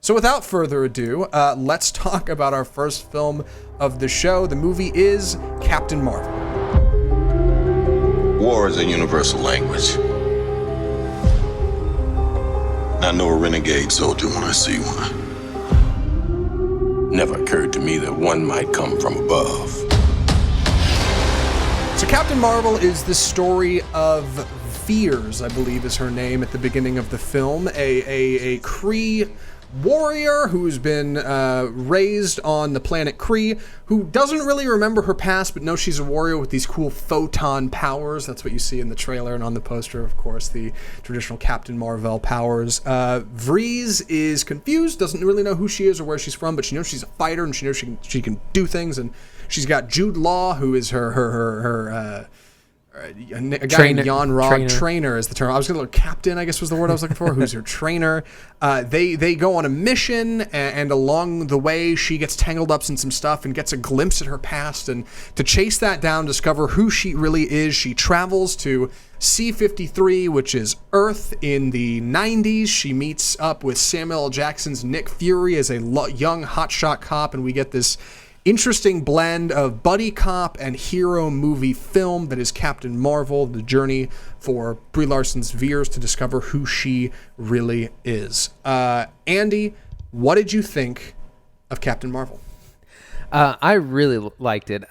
So without further ado, let's talk about our first film of the show. The movie is Captain Marvel. War is a universal language. I know a renegade soldier when I see one. Never occurred to me that one might come from above. So Captain Marvel is the story of Veers, I believe is her name at the beginning of the film, a Kree warrior who's been raised on the planet Kree, who doesn't really remember her past, but knows she's a warrior with these cool photon powers. That's what you see in the trailer and on the poster, of course, the traditional Captain Marvel powers. Veers is confused, doesn't really know who she is or where she's from, but she knows she's a fighter and she knows she can do things, and she's got Jude Law, who is her a guy named Jan Rog, trainer is the term. I was going to look, captain, I guess was the word I was looking for, who's her trainer. They go on a mission, and along the way, she gets tangled up in some stuff and gets a glimpse at her past. And to chase that down, discover who she really is, she travels to C-53, which is Earth in the 90s. She meets up with Samuel L. Jackson's Nick Fury as a young hotshot cop, and we get this interesting blend of buddy cop and hero movie film that is Captain Marvel, the journey for Brie Larson's Veers to discover who she really is. Andy, what did you think of Captain Marvel? I really liked it.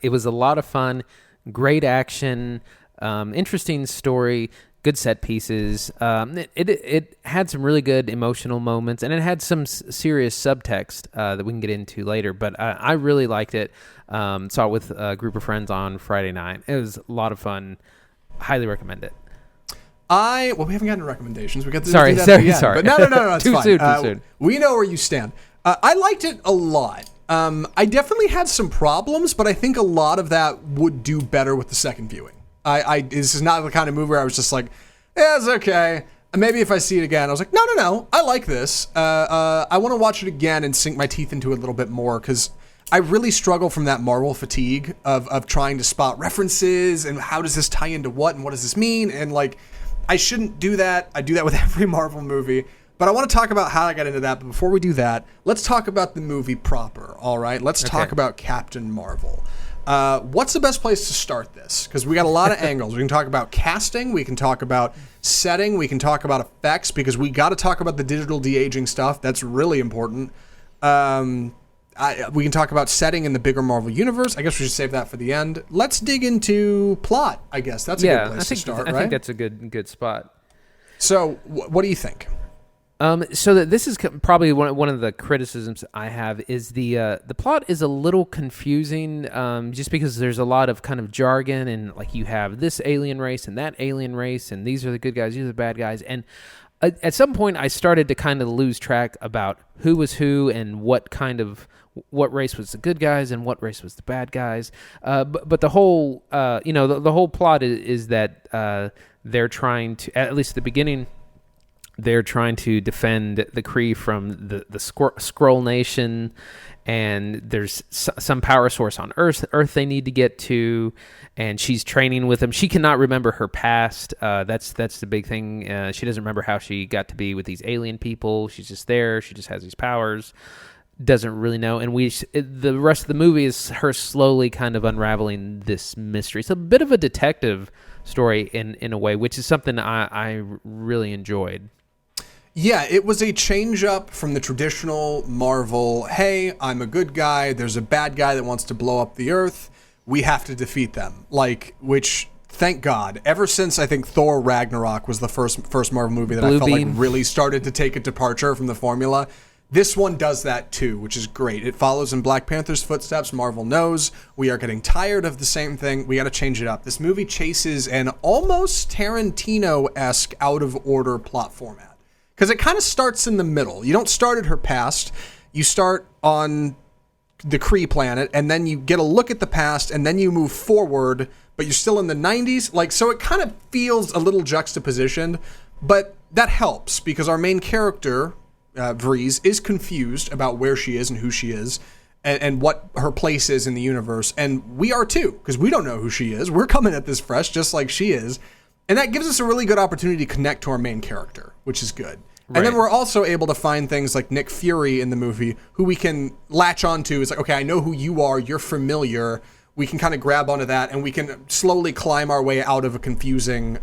It was a lot of fun, great action, interesting story, good set pieces. It had some really good emotional moments, and it had some serious subtext that we can get into later. But I really liked it. Saw it with a group of friends on Friday night. It was a lot of fun. Highly recommend it. Well, we haven't gotten recommendations. We got to sorry. But no, it's too fine. Too soon. We know where you stand. I liked it a lot. I definitely had some problems, but I think a lot of that would do better with the second viewing. This is not the kind of movie where I was just like, yeah, it's okay. Maybe if I see it again, I was like, no, I like this. I want to watch it again and sink my teeth into it a little bit more, because I really struggle from that Marvel fatigue of trying to spot references and how does this tie into what and what does this mean? And like, I shouldn't do that. I do that with every Marvel movie. But I want to talk about how I got into that. But before we do that, let's talk about the movie proper, all right? Let's talk about Captain Marvel. What's the best place to start this? Because we got a lot of angles. We can talk about casting. We can talk about setting. We can talk about effects, because we got to talk about the digital de-aging stuff. That's really important. We can talk about setting in the bigger Marvel universe. I guess we should save that for the end. Let's dig into plot, I guess. That's a good place to start, right? I think that's a good spot. So what do you think? So this is probably one of the criticisms I have is the plot is a little confusing, just because there's a lot of kind of jargon, and like you have this alien race and that alien race, and these are the good guys, these are the bad guys, and at some point I started to kind of lose track about who was who and what race was the good guys and what race was the bad guys. But the whole the whole plot is that they're trying to, at least at the beginning, they're trying to defend the Kree from the Skrull Nation, and there's some power source on Earth they need to get to, and she's training with them. She cannot remember her past. That's the big thing. She doesn't remember how she got to be with these alien people. She's just there. She just has these powers. Doesn't really know. And the rest of the movie is her slowly kind of unraveling this mystery. It's a bit of a detective story in a way, which is something I really enjoyed. Yeah, it was a change up from the traditional Marvel, hey, I'm a good guy, there's a bad guy that wants to blow up the Earth, we have to defeat them. Which, thank God, ever since I think Thor Ragnarok was the first Marvel movie that I felt like really started to take a departure from the formula, this one does that too, which is great. It follows in Black Panther's footsteps. Marvel knows we are getting tired of the same thing. We got to change it up. This movie chases an almost Tarantino-esque out-of-order plot format. Because it kind of starts in the middle. You don't start at her past. You start on the Kree planet, and then you get a look at the past, and then you move forward, but you're still in the 90s. So it kind of feels a little juxtapositioned, but that helps, because our main character, Veers, is confused about where she is and who she is, and what her place is in the universe. And we are too, because we don't know who she is. We're coming at this fresh, just like she is. And that gives us a really good opportunity to connect to our main character, which is good. And then Right. we're also able to find things like Nick Fury in the movie, who we can latch onto. It's like, okay, I know who you are. You're familiar. We can kind of grab onto that, and we can slowly climb our way out of a confusing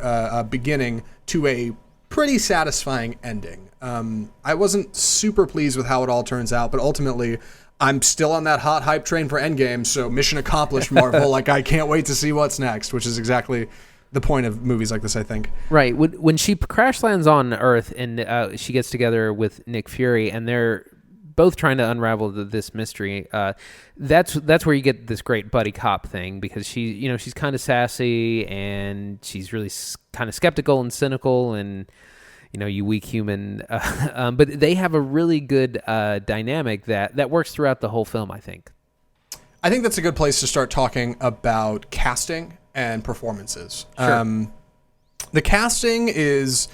beginning to a pretty satisfying ending. I wasn't super pleased with how it all turns out, but ultimately, I'm still on that hot hype train for Endgame, so mission accomplished, Marvel. Like, I can't wait to see what's next, which is exactly the point of movies like this, I think. Right. When she crash lands on Earth and she gets together with Nick Fury and they're both trying to unravel this mystery, that's where you get this great buddy cop thing, because she's kind of sassy and she's really kind of skeptical and cynical and, you weak human. But they have a really good dynamic that works throughout the whole film, I think. I think that's a good place to start talking about casting and performances. Sure. The casting is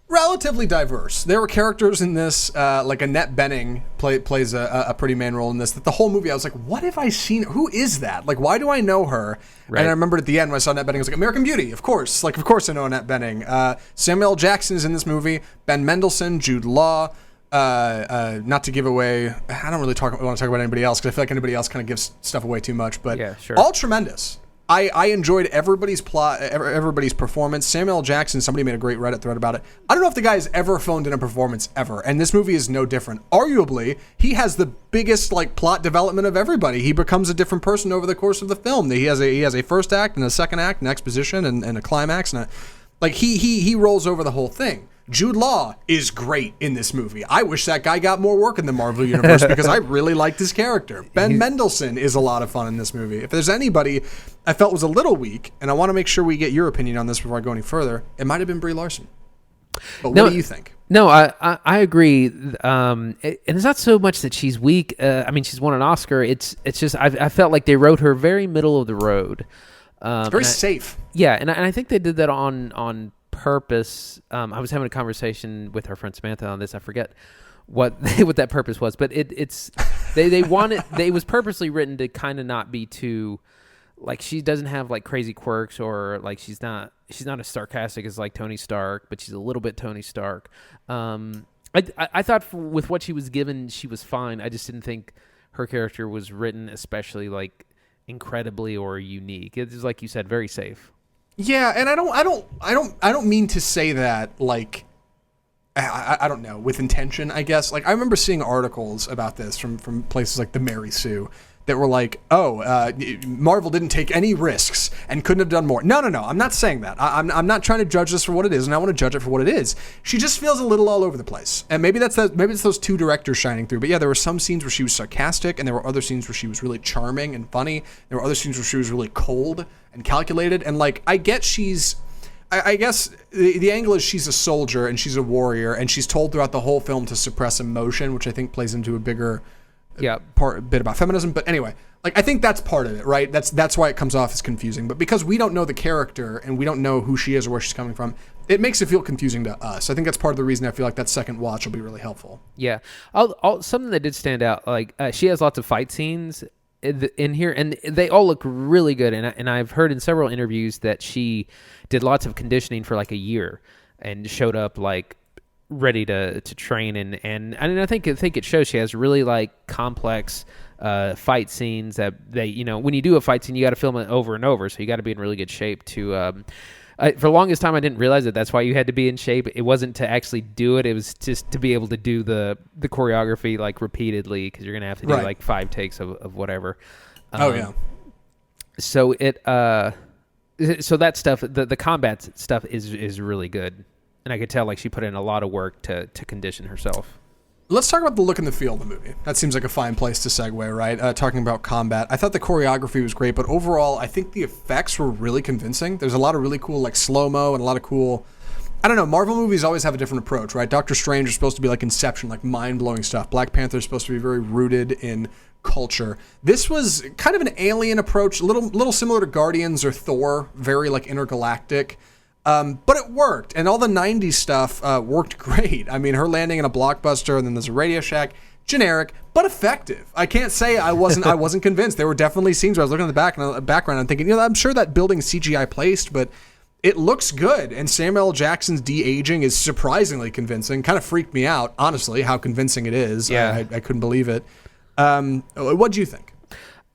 relatively diverse. There were characters in this, like Annette Bening plays a pretty main role in this, that the whole movie I was like, what have I seen? Who is that? Like, why do I know her? Right. And I remember at the end when I saw Annette Bening, I was like, American Beauty, of course. Like, of course I know Annette Bening. Samuel L. Jackson is in this movie. Ben Mendelsohn, Jude Law. Not to give away, I don't really want to talk about anybody else, because I feel like anybody else kind of gives stuff away too much, but Yeah, sure. all tremendous. I enjoyed everybody's plot, everybody's performance. Samuel L. Jackson, somebody made a great Reddit thread about it. I don't know if the guy's ever phoned in a performance ever, and this movie is no different. Arguably, he has the biggest plot development of everybody. He becomes a different person over the course of the film. He has a first act and a second act, an exposition and a climax, and he rolls over the whole thing. Jude Law is great in this movie. I wish that guy got more work in the Marvel Universe because I really liked his character. Ben Mendelsohn is a lot of fun in this movie. If there's anybody I felt was a little weak, and I want to make sure we get your opinion on this before I go any further, it might have been Brie Larson. But what do you think? No, I agree. And it's not so much that she's weak. She's won an Oscar. It's just I felt like they wrote her very middle of the road. It's very safe. Yeah, and I think they did that on purpose. I was having a conversation with our friend Samantha on this. I forget what that purpose was, but they wanted it was purposely written to kind of not be too, like, she doesn't have crazy quirks, or she's not as sarcastic as Tony Stark, but she's a little bit Tony Stark. I thought with what she was given, she was fine. I just didn't think her character was written especially incredibly or unique. It was, like you said, very safe. Yeah, and I don't mean to say that I don't know, with intention, I guess. I remember seeing articles about this from places like the Mary Sue that were like, Marvel didn't take any risks and couldn't have done more. No, I'm not saying that. I'm not trying to judge this for what it is, and I want to judge it for what it is. She just feels a little all over the place, and maybe it's those two directors shining through. But yeah, there were some scenes where she was sarcastic, and there were other scenes where she was really charming and funny. There were other scenes where she was really cold and calculated, and I guess the angle is she's a soldier and she's a warrior, and she's told throughout the whole film to suppress emotion, which I think plays into a bigger bit about feminism. But anyway, I think that's part of it, right? That's why it comes off as confusing. But because we don't know the character and we don't know who she is or where she's coming from, it makes it feel confusing to us. I think that's part of the reason I feel like that second watch will be really helpful. Yeah. Something that did stand out, she has lots of fight scenes in here, and they all look really good. And I've heard in several interviews that she did lots of conditioning for a year and showed up ready to train, and I think it shows. She has really complex fight scenes that they, when you do a fight scene, you got to film it over and over, so you got to be in really good shape to for the longest time I didn't realize that that's why you had to be in shape. It wasn't to actually do it, it was just to be able to do the choreography repeatedly, because you're gonna have to do 5 takes of whatever. So so that stuff, the combat stuff is really good. And I could tell she put in a lot of work to condition herself. Let's talk about the look and the feel of the movie. That seems like a fine place to segue, right? Talking about combat. I thought the choreography was great, but overall, I think the effects were really convincing. There's a lot of really cool slow-mo and a lot of cool... I don't know, Marvel movies always have a different approach, right? Doctor Strange is supposed to be Inception, mind-blowing stuff. Black Panther is supposed to be very rooted in culture. This was kind of an alien approach, a little similar to Guardians or Thor, very intergalactic. But it worked, and all the 90s stuff worked great. I mean, her landing in a blockbuster, and then there's a Radio Shack, generic, but effective. I can't say I wasn't convinced. There were definitely scenes where I was looking at the background and thinking, I'm sure that building's CGI placed, but it looks good, and Samuel L. Jackson's de-aging is surprisingly convincing. Kind of freaked me out, honestly, how convincing it is. Yeah. I couldn't believe it. What do you think?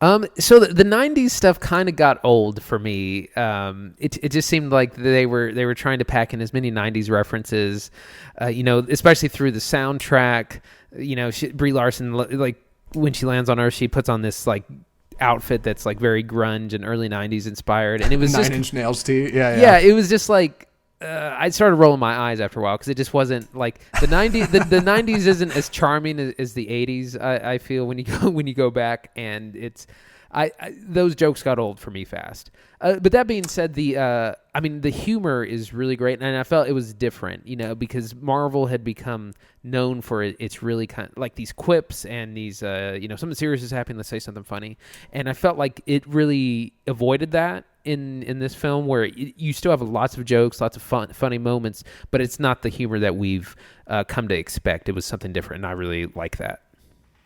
So the 90s stuff kind of got old for me. It just seemed like they were trying to pack in as many 90s references, especially through the soundtrack. Brie Larson, like when she lands on Earth, she puts on this like outfit that's like very grunge and early 90s inspired, and it was Nine Inch Nails tee. Yeah, it was just like I started rolling my eyes after a while because it just wasn't like the 90s. The 90s isn't as charming as the 80s. I feel when you go back, and it's those jokes got old for me fast. But that being said, the humor is really great, and I felt it was different, because Marvel had become known for its really kind of like these quips and these, something serious is happening, let's say something funny, and I felt like it really avoided that in this film, where you still have lots of jokes, lots of funny moments, but it's not the humor that we've come to expect. It was something different, and I really like that.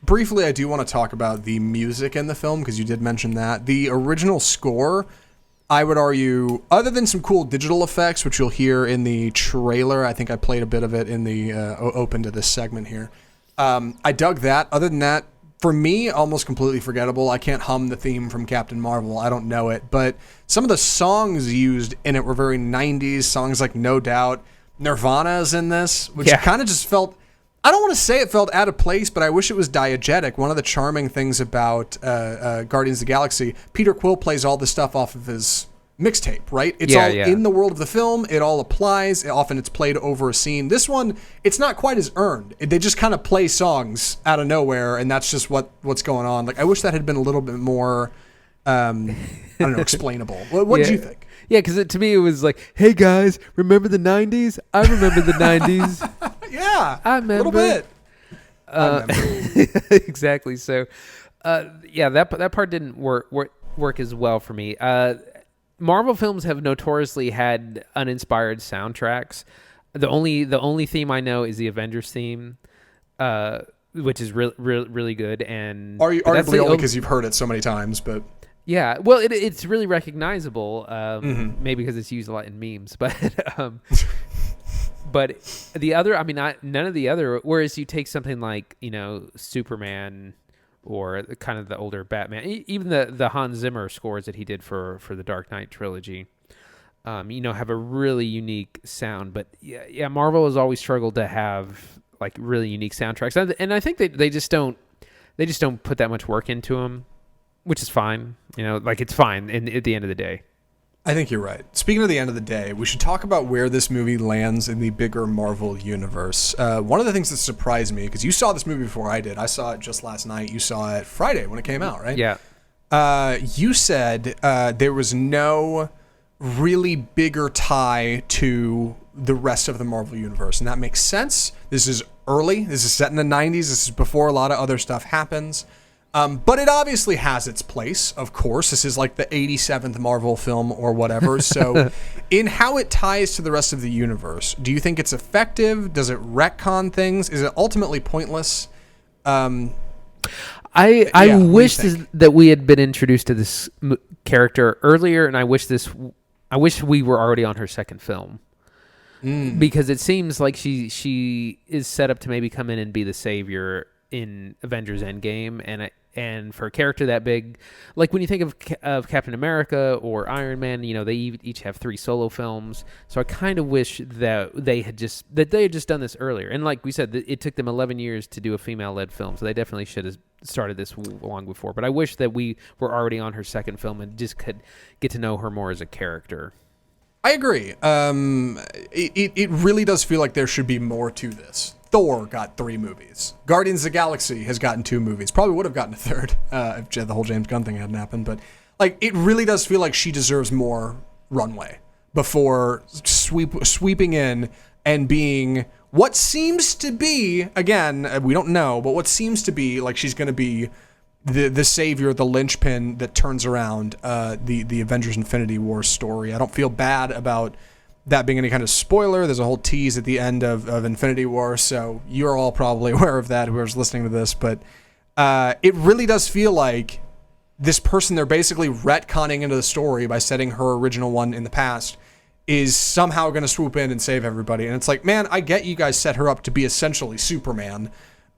Briefly, I do want to talk about the music in the film, because you did mention that. The original score, I would argue, other than some cool digital effects, which you'll hear in the trailer, I think I played a bit of it in the open to this segment here. I dug that. Other than that, for me, almost completely forgettable. I can't hum the theme from Captain Marvel. I don't know it. But some of the songs used in it were very 90s. Songs like No Doubt. Nirvana's in this, which kind of just felt... I don't want to say it felt out of place, but I wish it was diegetic. One of the charming things about Guardians of the Galaxy, Peter Quill plays all the stuff off of his mixtape, right? It's all in the world of the film. It all applies. Often it's played over a scene. This one, it's not quite as earned. They just kind of play songs out of nowhere, and that's just what's going on. Like, I wish that had been a little bit more, explainable. What did you think? Yeah, because to me it was like, hey guys, remember the 90s? I remember the 90s. Yeah, I remember. A little bit. Exactly. So, that part didn't work as well for me. Marvel films have notoriously had uninspired soundtracks. The only theme I know is the Avengers theme, which is really good. And arguably only because you've heard it so many times, but. Yeah, well, it's really recognizable, maybe because it's used a lot in memes, but but the other, none of the other, whereas you take something like, Superman or kind of the older Batman, even the Hans Zimmer scores that he did for the Dark Knight trilogy, have a really unique sound, but yeah, Marvel has always struggled to have like really unique soundtracks, and I think they just don't put that much work into them. Which is fine, it's fine at the end of the day. I think you're right. Speaking of the end of the day, we should talk about where this movie lands in the bigger Marvel universe. One of the things that surprised me, because you saw this movie before I did. I saw it just last night. You saw it Friday when it came out, right? Yeah. You said there was no really bigger tie to the rest of the Marvel universe, and that makes sense. This is early. This is set in the 90s. This is before a lot of other stuff happens. But it obviously has its place, of course. This is like the 87th Marvel film or whatever. So in how it ties to the rest of the universe, do you think it's effective? Does it retcon things? Is it ultimately pointless? I wish that we had been introduced to this character earlier, and I wish we were already on her second film. Because it seems like she is set up to maybe come in and be the savior in Avengers Endgame, and for a character that big, like when you think of Captain America or Iron Man, they each have 3 solo films. So I kind of wish that they had just done this earlier. And like we said, it took them 11 years to do a female-led film, so they definitely should have started this long before. But I wish that we were already on her second film and just could get to know her more as a character. I agree. It really does feel like there should be more to this. Thor got 3 movies. Guardians of the Galaxy has gotten 2 movies. Probably would have gotten a third if the whole James Gunn thing hadn't happened. But like, it really does feel like she deserves more runway before sweeping in and being what seems to be, again, we don't know, but what seems to be like she's going to be the savior, the linchpin that turns around the Avengers Infinity War story. I don't feel bad about that being any kind of spoiler. There's a whole tease at the end of Infinity War, so you're all probably aware of that, whoever's listening to this, but it really does feel like this person they're basically retconning into the story by setting her original one in the past is somehow going to swoop in and save everybody. And it's like, man, I get you guys set her up to be essentially Superman.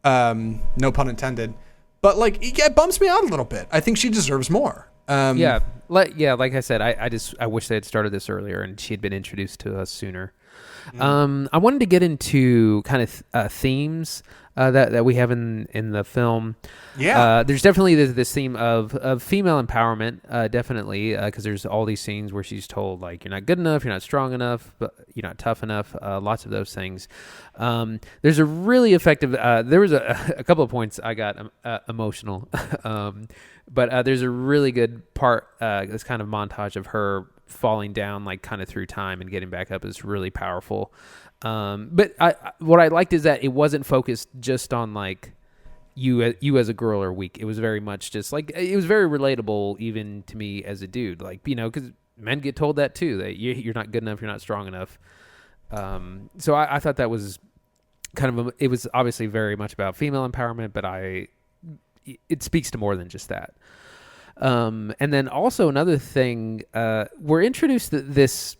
No pun intended. But like, it bumps me out a little bit. I think she deserves more. Like I said, I wish they had started this earlier and she had been introduced to us sooner. I wanted to get into kind of themes that we have in the film. Yeah. There's definitely this theme of female empowerment, definitely, because there's all these scenes where she's told, like, you're not good enough, you're not strong enough, but you're not tough enough, lots of those things. There's a really effective, there was a couple of points I got emotional, but there's a really good part, this kind of montage of her falling down, like, kind of through time and getting back up is really powerful. But what I liked is that it wasn't focused just on, like, you as a girl are weak. It was very much just like, it was very relatable even to me as a dude, like, you know, because men get told that too, that you're not good enough, you're not strong enough. So I thought that was kind of it was obviously very much about female empowerment, but it speaks to more than just that. And then also another thing, we're introduced to this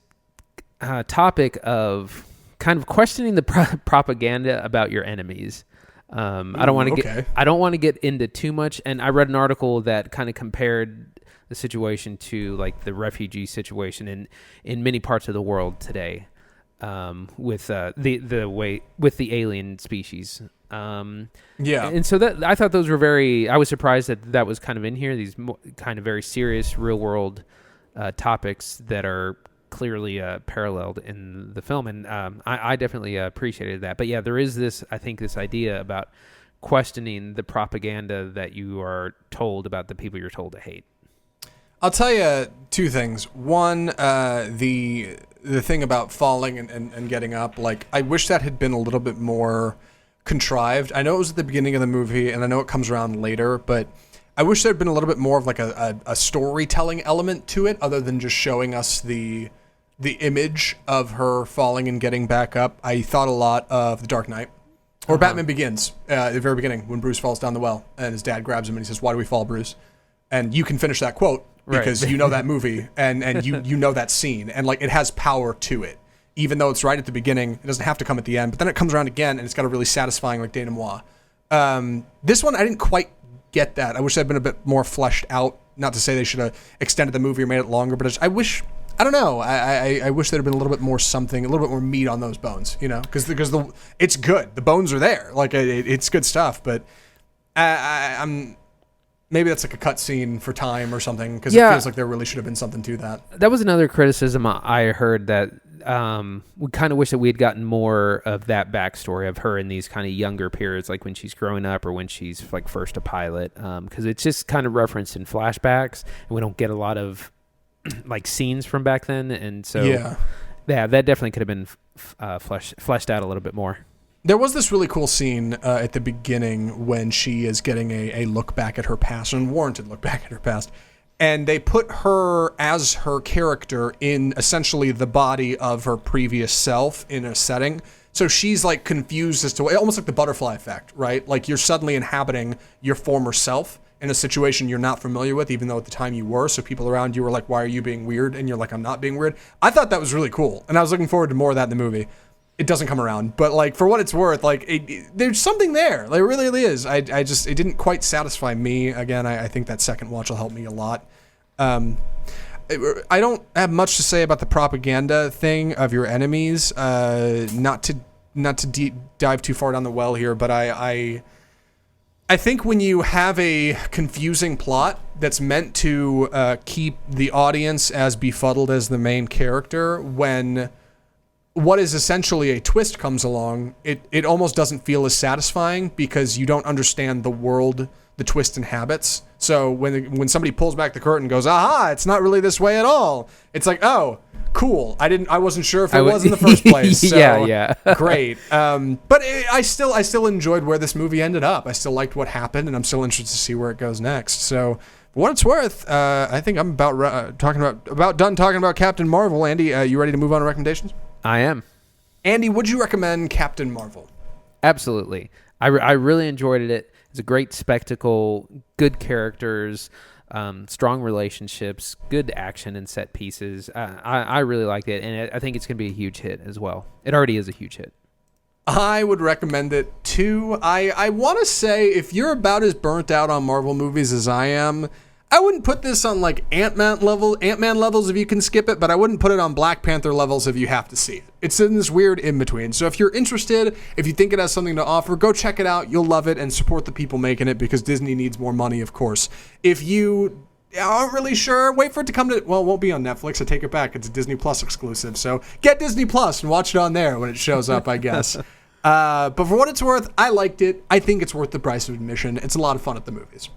topic of kind of questioning the propaganda about your enemies. I don't want to get into too much. And I read an article that kind of compared the situation to, like, the refugee situation in many parts of the world today, with the alien species. And so that I thought those were I was surprised that was kind of in here. These kind of very serious real world topics that are clearly paralleled in the film, and I definitely appreciated that. But yeah, there is this idea about questioning the propaganda that you are told about the people you're told to hate. I'll tell you two things. One, the thing about falling and getting up, like, I wish that had been a little bit more contrived. I know it was at the beginning of the movie, and I know it comes around later, but I wish there had been a little bit more of, like, a storytelling element to it, other than just showing us the image of her falling and getting back up. I thought a lot of The Dark Knight, or Batman Begins, at the very beginning, when Bruce falls down the well, and his dad grabs him and he says, "Why do we fall, Bruce?" And you can finish that quote because you know that movie and you know that scene, and, like, it has power to it. Even though it's right at the beginning, it doesn't have to come at the end, but then it comes around again, and it's got a really satisfying, like, denouement. This one, I didn't quite get that. I wish it had been a bit more fleshed out. Not to say they should have extended the movie or made it longer, but I wish there'd have been a little bit more something, a little bit more meat on those bones, you know, because it's good. The bones are there, like, it's good stuff. But I'm maybe that's like a cut scene for time or something, because it feels like there really should have been something to that. That was another criticism I heard, that we kind of wish that we had gotten more of that backstory of her in these kind of younger periods, like when she's growing up or when she's, like, first a pilot, because it's just kind of referenced in flashbacks, and we don't get a lot of like scenes from back then, and so yeah, that definitely could have been fleshed out a little bit more. There was this really cool scene at the beginning when she is getting a look back at her past, an unwarranted look back at her past, and they put her as her character in essentially the body of her previous self in a setting. So she's, like, confused as to, almost like the butterfly effect, right? Like, you're suddenly inhabiting your former self in a situation you're not familiar with, even though at the time you were. So people around you were like, "Why are you being weird?" And you're like, "I'm not being weird." I thought that was really cool, and I was looking forward to more of that in the movie. It doesn't come around, but, like, for what it's worth, like, there's something there. Like, it really is. It didn't quite satisfy me. Again, I think that second watch will help me a lot. I don't have much to say about the propaganda thing of your enemies. Not to deep dive too far down the well here, but I think when you have a confusing plot that's meant to keep the audience as befuddled as the main character, when what is essentially a twist comes along, it almost doesn't feel as satisfying, because you don't understand the world the twist inhabits. So when somebody pulls back the curtain and goes, "Aha, it's not really this way at all," it's like, oh, cool. I wasn't sure if it was in the first place. So, yeah. Great. But I still enjoyed where this movie ended up. I still liked what happened, and I'm still interested to see where it goes next. So, for what it's worth, I think I'm about done talking about Captain Marvel. Andy, you ready to move on to recommendations? I am. Andy, would you recommend Captain Marvel? Absolutely. I really enjoyed it. It's a great spectacle, good characters. strong relationships, good action and set pieces. I really liked it, and I think it's going to be a huge hit as well. It already is a huge hit. I would recommend it too. I want to say, if you're about as burnt out on Marvel movies as I am, I wouldn't put this on like Ant-Man levels if you can skip it, but I wouldn't put it on Black Panther levels if you have to see it. It's in this weird in-between. So if you're interested, if you think it has something to offer, go check it out. You'll love it and support the people making it, because Disney needs more money, of course. If you aren't really sure, wait for it to come to, well, it won't be on Netflix. I take it back. It's a Disney Plus exclusive. So get Disney Plus and watch it on there when it shows up, I guess. But for what it's worth, I liked it. I think it's worth the price of admission. It's a lot of fun at the movies.